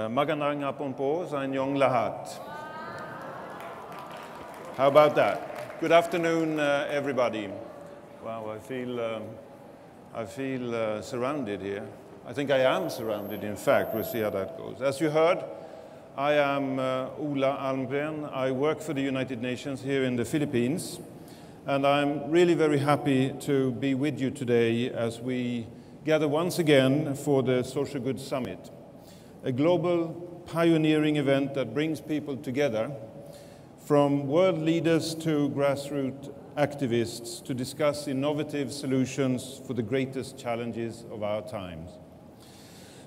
Magandang hapon po sa inyong lahat. How about that? Good afternoon, everybody. Wow, I feel surrounded here. I think I am surrounded, in fact. We'll see how that goes. As you heard, I am Ola Almgren. I work for the United Nations here in the Philippines. And I'm really very happy to be with you today as we gather once again for the Social Good Summit, a global pioneering event that brings people together, from world leaders to grassroots activists, to discuss innovative solutions for the greatest challenges of our times.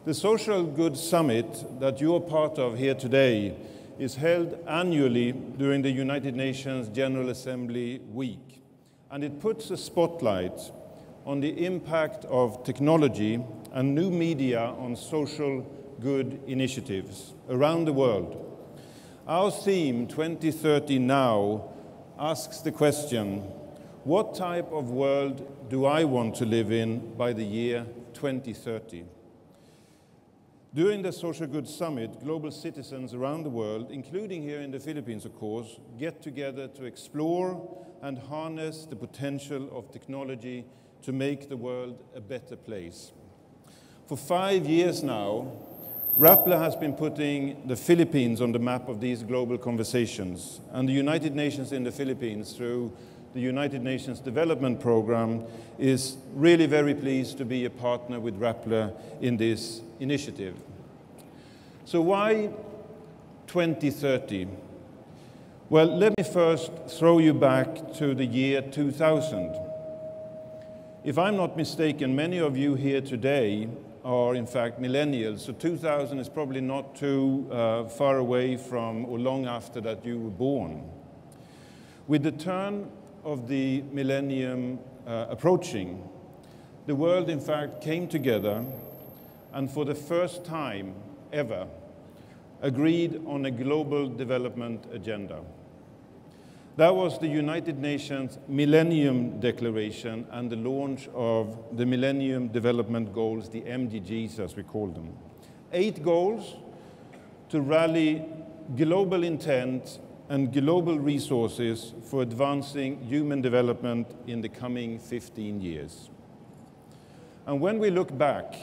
The Social Good Summit that you are part of here today is held annually during the United Nations General Assembly Week, and it puts a spotlight on the impact of technology and new media on social good initiatives around the world. Our theme, 2030 Now, asks the question, what type of world do I want to live in by the year 2030? During the Social Good Summit, global citizens around the world, including here in the Philippines, of course, get together to explore and harness the potential of technology to make the world a better place. For 5 years now, Rappler has been putting the Philippines on the map of these global conversations, and the United Nations in the Philippines, through the United Nations Development Program, is really very pleased to be a partner with Rappler in this initiative. So why 2030? Well, let me first throw you back to the year 2000. If I'm not mistaken, many of you here today are in fact millennials, so 2000 is probably not too far away from or long after that you were born. With the turn of the millennium approaching, the world in fact came together and for the first time ever agreed on a global development agenda. That was the United Nations Millennium Declaration and the launch of the Millennium Development Goals, the SDGs as we call them. 8 goals to rally global intent and global resources for advancing human development in the coming 15 years. And when we look back,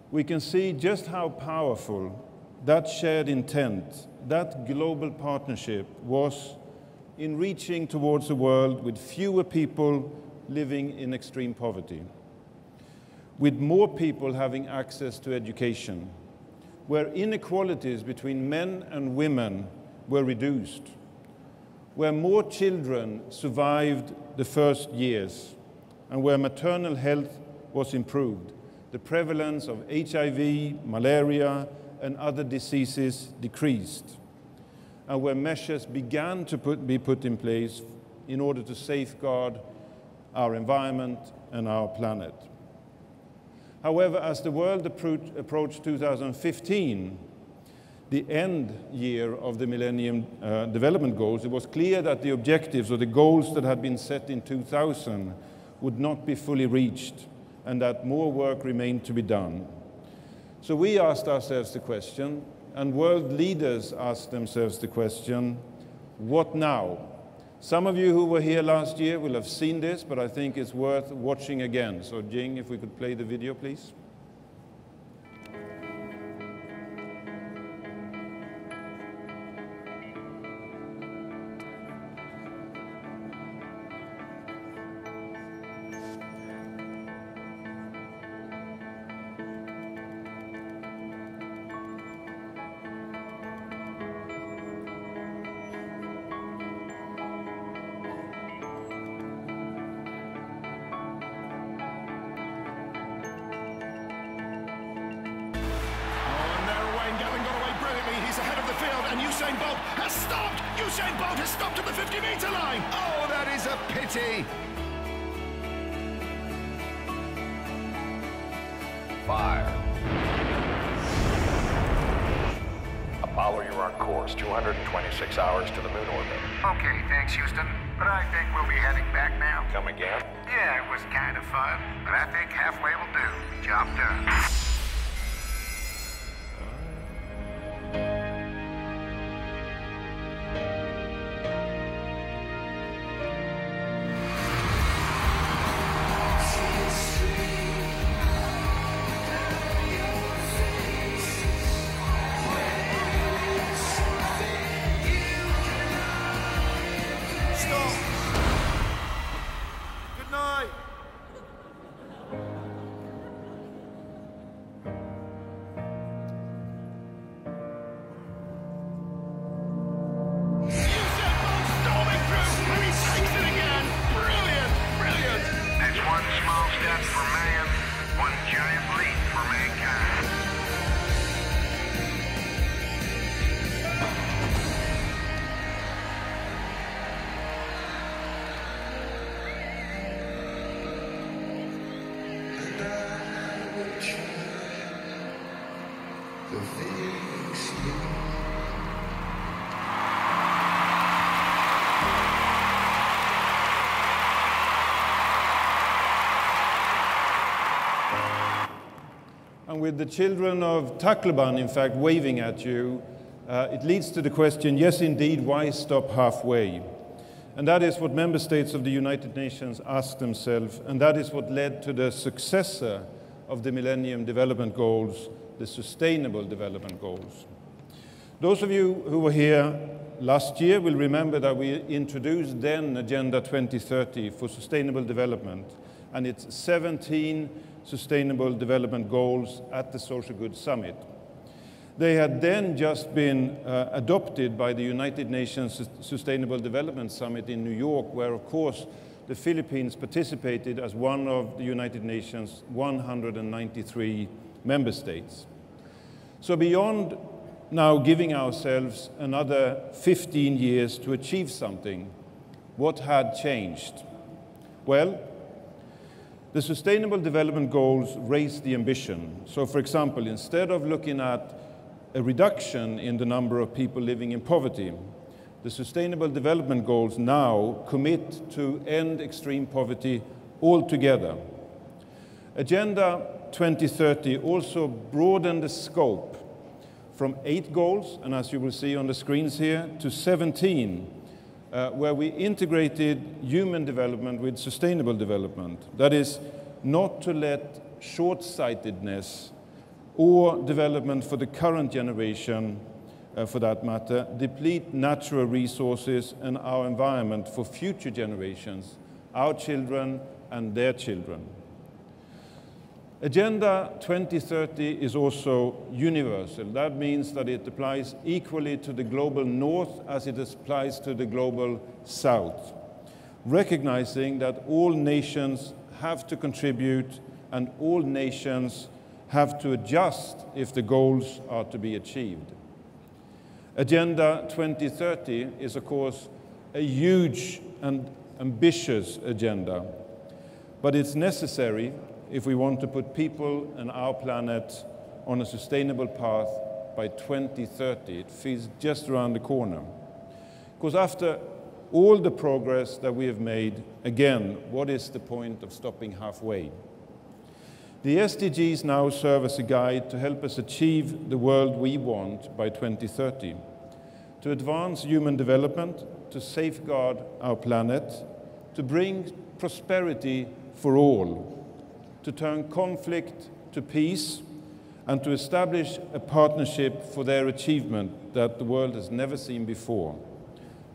we can see just how powerful that shared intent, that global partnership was in reaching towards a world with fewer people living in extreme poverty, with more people having access to education, where inequalities between men and women were reduced, where more children survived the first years, and where maternal health was improved, the prevalence of HIV, malaria, and other diseases decreased, and where measures began to be put in place in order to safeguard our environment and our planet. However, as the world approached 2015, the end year of the Millennium Development Goals, it was clear that the objectives or the goals that had been set in 2000 would not be fully reached and that more work remained to be done. So we asked ourselves the question, and world leaders asked themselves the question, what now? Some of you who were here last year will have seen this, but I think it's worth watching again. So Jing, if we could play the video, please. He's ahead of the field, and Usain Bolt has stopped! Usain Bolt has stopped at the 50-meter line! Oh, that is a pity! 5. Apollo, you're on course. 226 hours to the moon orbit. Okay, thanks, Houston. But I think we'll be heading back now. Come again? Yeah, it was kind of fun, but I think halfway will do. Job done. And with the children of Tacloban, in fact, waving at you, it leads to the question, yes, indeed, why stop halfway? And that is what member states of the United Nations asked themselves, and that is what led to the successor of the Millennium Development Goals, the Sustainable Development Goals. Those of you who were here last year will remember that we introduced then Agenda 2030 for Sustainable Development, and its 17 Sustainable Development Goals at the Social Goods Summit. They had then just been adopted by the United Nations Sustainable Development Summit in New York, where, of course, the Philippines participated as one of the United Nations' 193 member states. So beyond now giving ourselves another 15 years to achieve something, what had changed? Well, the Sustainable Development Goals raised the ambition. So, for example, instead of looking at a reduction in the number of people living in poverty, the Sustainable Development Goals now commit to end extreme poverty altogether. Agenda 2030 also broadened the scope from 8 goals, and as you will see on the screens here, to 17, where we integrated human development with sustainable development. That is, not to let short-sightedness or development for the current generation, for that matter, deplete natural resources and our environment for future generations, our children and their children. Agenda 2030 is also universal. That means that it applies equally to the global north as it applies to the global south, recognizing that all nations have to contribute and all nations have to adjust if the goals are to be achieved. Agenda 2030 is, of course, a huge and ambitious agenda, but it's necessary if we want to put people and our planet on a sustainable path by 2030. It feels just around the corner. Because after all the progress that we have made, again, what is the point of stopping halfway? The SDGs now serve as a guide to help us achieve the world we want by 2030, to advance human development, to safeguard our planet, to bring prosperity for all, to turn conflict to peace, and to establish a partnership for their achievement that the world has never seen before.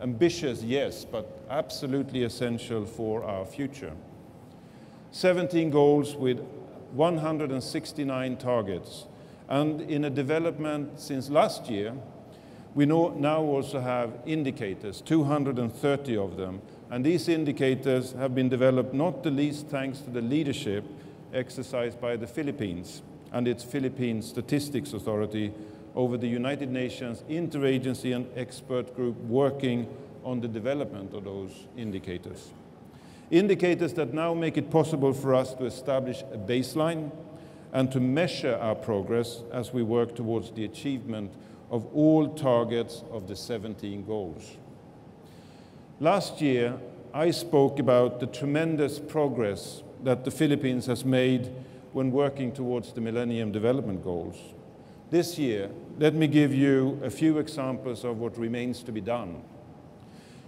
Ambitious, yes, but absolutely essential for our future. 17 goals with 169 targets. And in a development since last year, we now also have indicators, 230 of them. And these indicators have been developed not the least thanks to the leadership exercised by the Philippines and its Philippine Statistics Authority over the United Nations interagency and expert group working on the development of those indicators. Indicators that now make it possible for us to establish a baseline and to measure our progress as we work towards the achievement of all targets of the 17 goals. Last year, I spoke about the tremendous progress that the Philippines has made when working towards the Millennium Development Goals. This year, let me give you a few examples of what remains to be done.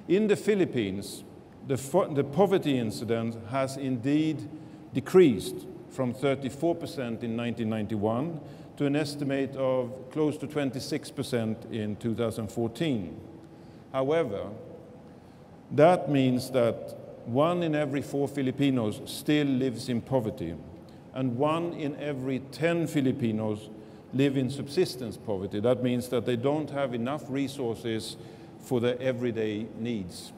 In the Philippines, the poverty incidence has indeed decreased from 34% in 1991 to an estimate of close to 26% in 2014. However, that means that 1 in every 4 Filipinos still lives in poverty, and 1 in every 10 Filipinos live in subsistence poverty. That means that they don't have enough resources for their everyday needs.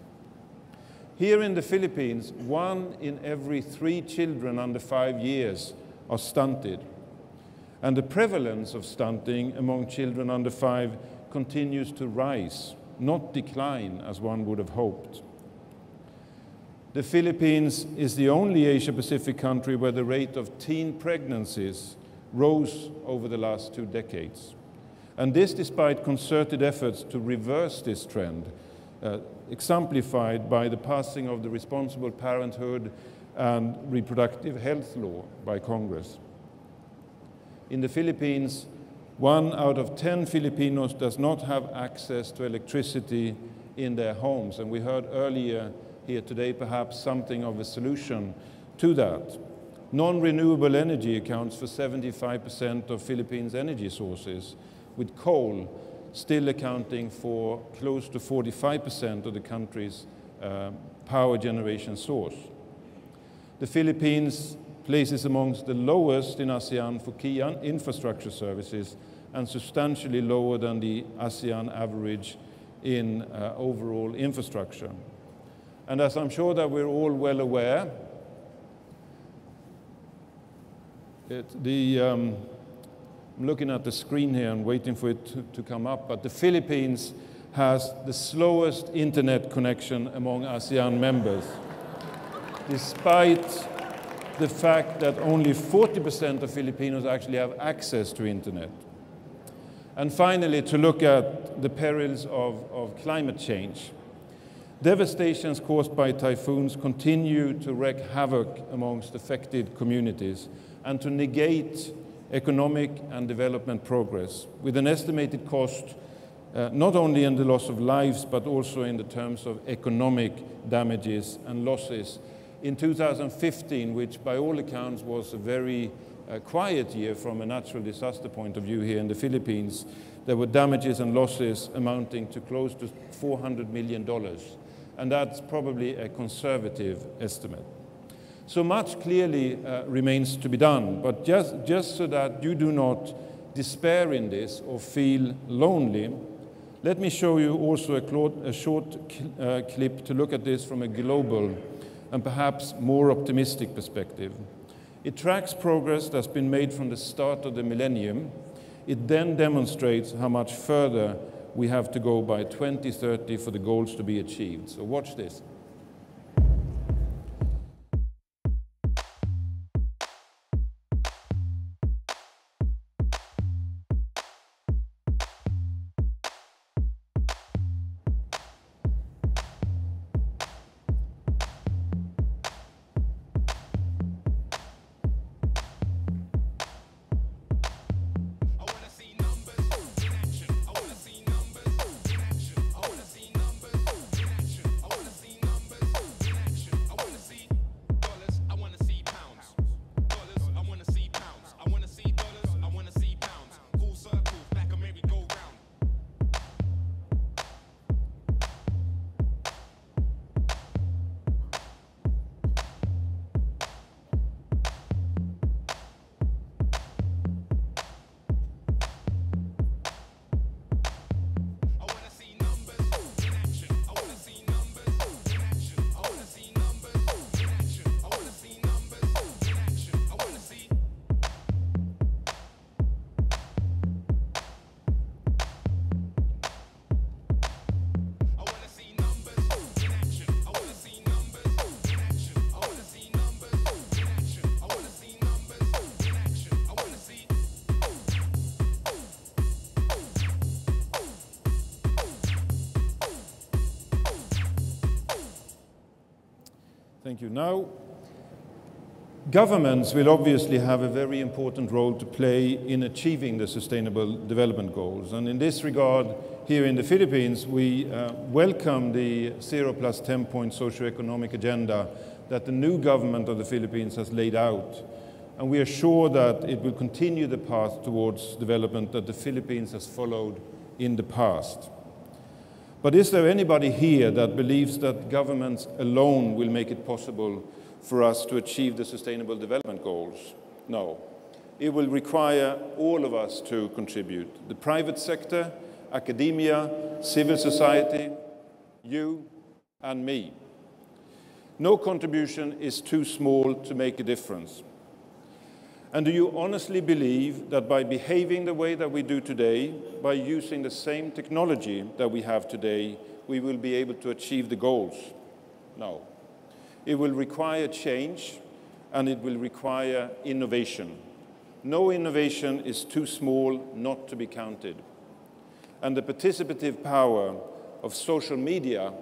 Here in the Philippines, 1 in every 3 children under 5 years are stunted. And the prevalence of stunting among children under 5 continues to rise, not decline as one would have hoped. The Philippines is the only Asia-Pacific country where the rate of teen pregnancies rose over the last 2 decades. And this despite concerted efforts to reverse this trend, exemplified by the passing of the Responsible Parenthood and Reproductive Health Law by Congress. In the Philippines, 1 out of 10 Filipinos does not have access to electricity in their homes. And we heard earlier here today perhaps something of a solution to that. Non-renewable energy accounts for 75% of Philippines' energy sources, with coal still accounting for close to 45% of the country's power generation source. The Philippines places amongst the lowest in ASEAN for key infrastructure services and substantially lower than the ASEAN average in overall infrastructure. And as I'm sure that we're all well aware, I'm looking at the screen here and waiting for it to come up, but the Philippines has the slowest internet connection among ASEAN members, despite the fact that only 40% of Filipinos actually have access to internet. And finally, to look at the perils of climate change. Devastations caused by typhoons continue to wreak havoc amongst affected communities and to negate economic and development progress, with an estimated cost not only in the loss of lives, but also in the terms of economic damages and losses. In 2015, which by all accounts was a very quiet year from a natural disaster point of view here in the Philippines, there were damages and losses amounting to close to $400 million. And that's probably a conservative estimate. So much clearly remains to be done, but just so that you do not despair in this or feel lonely, let me show you also a short clip to look at this from a global and perhaps more optimistic perspective. It tracks progress that's been made from the start of the millennium. It then demonstrates how much further we have to go by 2030 for the goals to be achieved. So watch this. Thank you. Now, governments will obviously have a very important role to play in achieving the Sustainable Development Goals. And in this regard, here in the Philippines, we welcome the 0+10-point socioeconomic agenda that the new government of the Philippines has laid out. And we are sure that it will continue the path towards development that the Philippines has followed in the past. But is there anybody here that believes that governments alone will make it possible for us to achieve the Sustainable Development Goals? No. It will require all of us to contribute. The private sector, academia, civil society, you and me. No contribution is too small to make a difference. And do you honestly believe that by behaving the way that we do today, by using the same technology that we have today, we will be able to achieve the goals? No. It will require change, and it will require innovation. No innovation is too small not to be counted. And the participative power of social media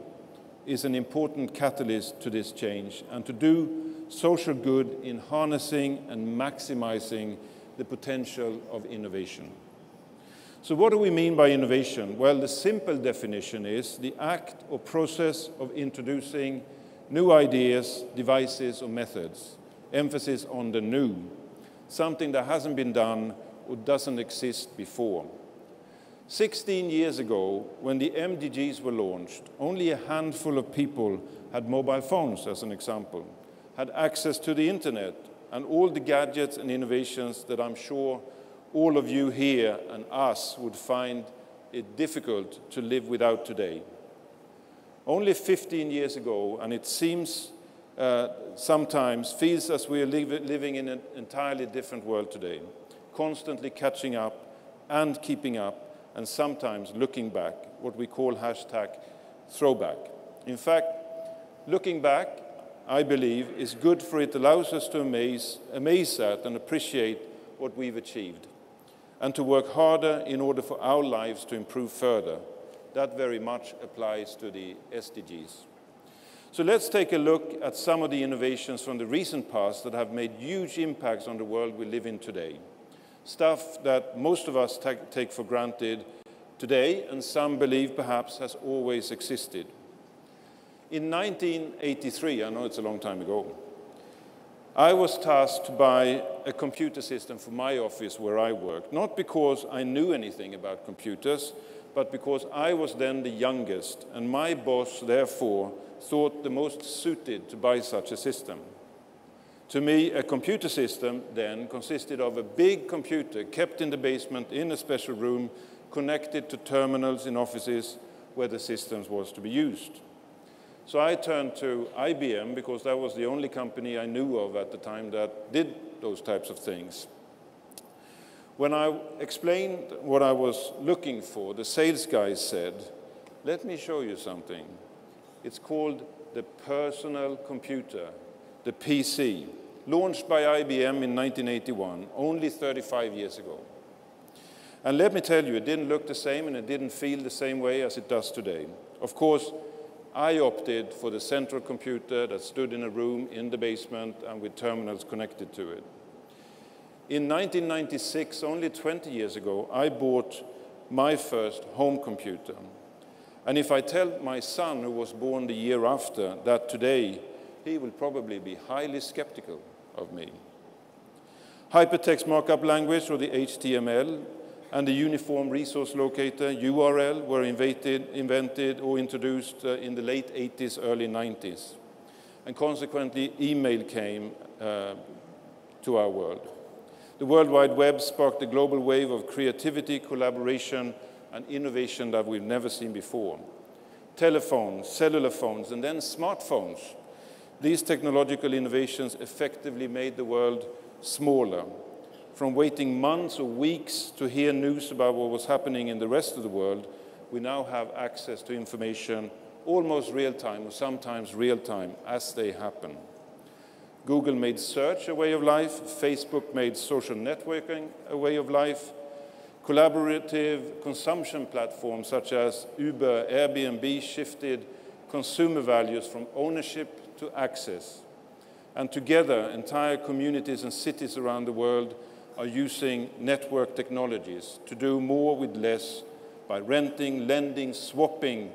is an important catalyst to this change and to do social good in harnessing and maximizing the potential of innovation. So what do we mean by innovation? Well, the simple definition is the act or process of introducing new ideas, devices, or methods. Emphasis on the new, something that hasn't been done or doesn't exist before. 16 years ago, when the SDGs were launched, only a handful of people had mobile phones, as an example, had access to the internet and all the gadgets and innovations that I'm sure all of you here and us would find it difficult to live without today. Only 15 years ago, and it seems sometimes feels as we are living in an entirely different world today, constantly catching up and keeping up, and sometimes looking back, what we call #throwback. In fact, looking back, I believe, is good, for it allows us to amaze at and appreciate what we've achieved, and to work harder in order for our lives to improve further. That very much applies to the SDGs. So let's take a look at some of the innovations from the recent past that have made huge impacts on the world we live in today. Stuff that most of us take for granted today, and some believe perhaps has always existed. In 1983, I know it's a long time ago, I was tasked to buy a computer system for my office where I worked, not because I knew anything about computers, but because I was then the youngest, and my boss, therefore, thought the most suited to buy such a system. To me, a computer system then consisted of a big computer kept in the basement in a special room, connected to terminals in offices where the systems was to be used. So I turned to IBM because that was the only company I knew of at the time that did those types of things. When I explained what I was looking for, the sales guy said, "Let me show you something. It's called the personal computer, the PC, launched by IBM in 1981, only 35 years ago. And let me tell you, it didn't look the same and it didn't feel the same way as it does today. Of course, I opted for the central computer that stood in a room in the basement and with terminals connected to it. In 1996, only 20 years ago, I bought my first home computer. And if I tell my son, who was born the year after, that today, he will probably be highly skeptical of me. Hypertext markup language, or the HTML, and the Uniform Resource Locator, URL, were invented or introduced in the late 80s, early 90s. And consequently, email came to our world. The World Wide Web sparked a global wave of creativity, collaboration, and innovation that we've never seen before. Telephones, cellular phones, and then smartphones. These technological innovations effectively made the world smaller. From waiting months or weeks to hear news about what was happening in the rest of the world, we now have access to information almost real-time, or sometimes real-time, as they happen. Google made search a way of life. Facebook made social networking a way of life. Collaborative consumption platforms such as Uber, Airbnb shifted consumer values from ownership to access. And together, entire communities and cities around the world are using network technologies to do more with less by renting, lending, swapping,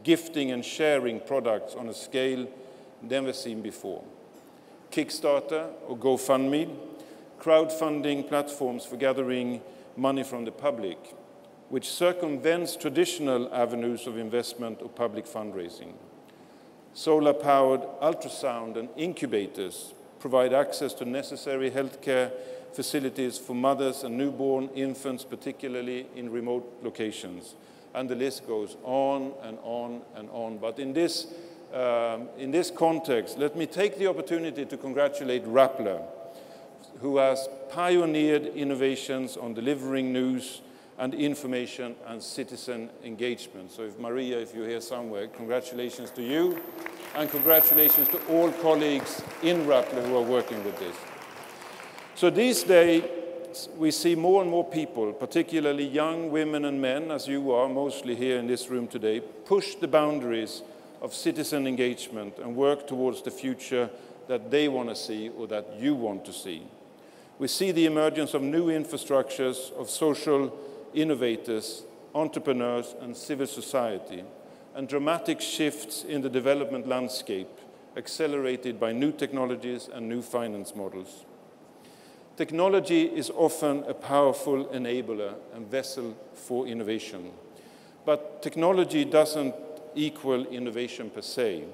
gifting and sharing products on a scale never seen before. Kickstarter or GoFundMe, crowdfunding platforms for gathering money from the public, which circumvents traditional avenues of investment or public fundraising. Solar-powered ultrasound and incubators provide access to necessary healthcare facilities for mothers and newborn infants, particularly in remote locations. And the list goes on and on and on. But in this context, let me take the opportunity to congratulate Rappler, who has pioneered innovations on delivering news and information and citizen engagement. So if Maria, if you're here somewhere, congratulations to you, and congratulations to all colleagues in Rappler who are working with this. So these days, yet we see more and more people, particularly young women and men, as you are mostly here in this room today, push the boundaries of citizen engagement and work towards the future that they want to see or that you want to see. We see the emergence of new infrastructures, of social innovators, entrepreneurs, and civil society, and dramatic shifts in the development landscape, accelerated by new technologies and new finance models. Technology is often a powerful enabler and vessel for innovation. But technology doesn't equal innovation per se.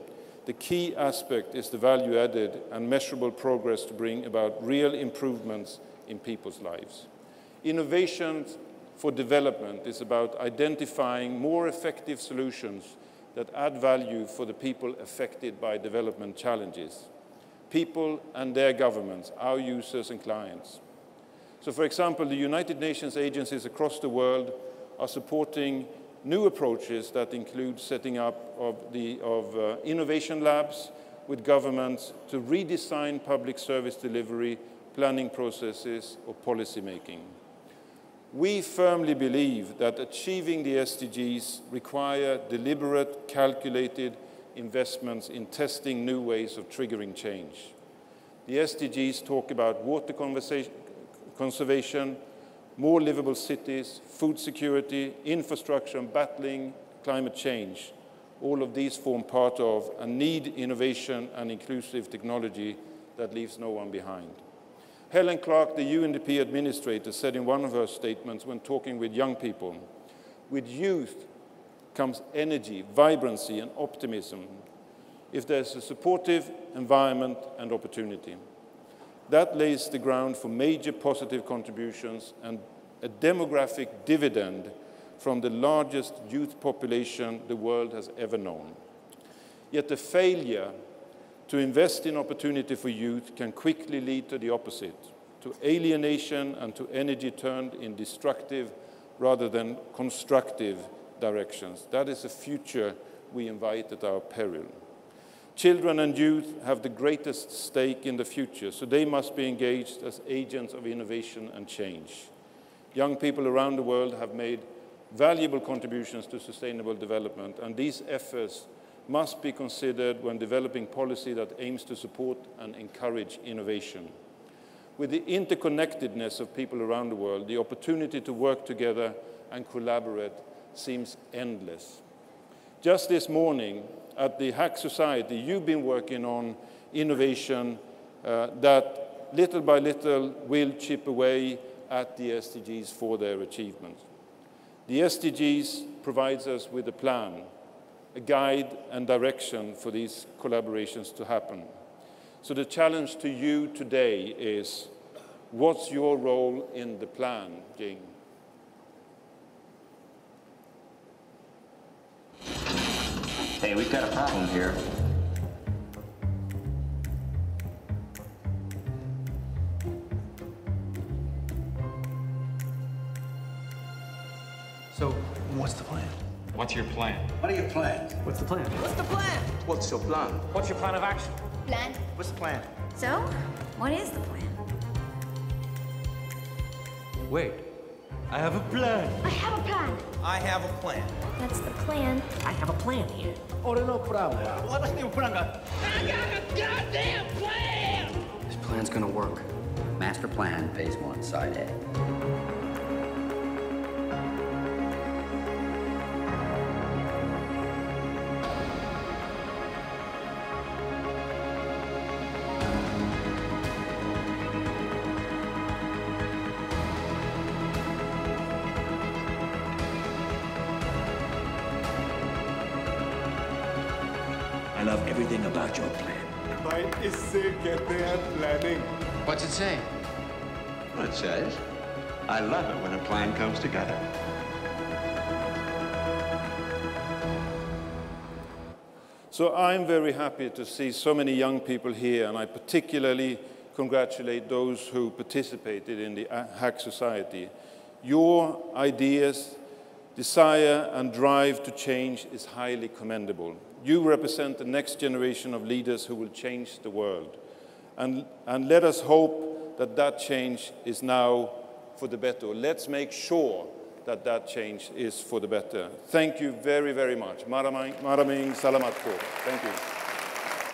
The key aspect is the value added and measurable progress to bring about real improvements in people's lives. Innovation for development is about identifying more effective solutions that add value for the people affected by development challenges. People and their governments, our users and clients. So for example, the United Nations agencies across the world are supporting new approaches that include setting up of innovation labs with governments to redesign public service delivery, planning processes, or policy making. We firmly believe that achieving the SDGs require deliberate, calculated investments in testing new ways of triggering change. The SDGs talk about water conservation, more livable cities, food security, infrastructure, and battling climate change. All of these form part of and need innovation and inclusive technology that leaves no one behind. Helen Clark, the UNDP administrator, said in one of her statements when talking with young people, with youth comes energy, vibrancy, and optimism if there's a supportive environment and opportunity. That lays the ground for major positive contributions and a demographic dividend from the largest youth population the world has ever known. Yet the failure to invest in opportunity for youth can quickly lead to the opposite, to alienation and to energy turned in destructive rather than constructive directions. That is a future we invite at our peril. Children and youth have the greatest stake in the future, so they must be engaged as agents of innovation and change. Young people around the world have made valuable contributions to sustainable development, and these efforts must be considered when developing policy that aims to support and encourage innovation. With the interconnectedness of people around the world, the opportunity to work together and collaborate seems endless. Just this morning at the Hack Society, you've been working on innovation that little by little will chip away at the SDGs for their achievement. The SDGs provides us with a plan, a guide and direction for these collaborations to happen. So the challenge to you today is, what's your role in the plan, Jing? Hey, we've got a problem here. So, what's the plan? What's your plan? What are your plans? What's the plan? What's the plan? What's your plan? What's your plan of action? Plan. What's the plan? So, what is the plan? Wait, I have a plan. I have a plan. I have a plan. That's the plan. I have a plan here. This plan's gonna work. Master Plan, Phase 1, Side A. I love everything about your plan. What's it say? Well, it says, I love it when a plan comes together. So I'm very happy to see so many young people here, and I particularly congratulate those who participated in the Hack Society. Your ideas, desire, and drive to change is highly commendable. You represent the next generation of leaders who will change the world. And let us hope that that change is now for the better. Let's make sure that that change is for the better. Thank you very, very much. Maraming salamat po. Thank you.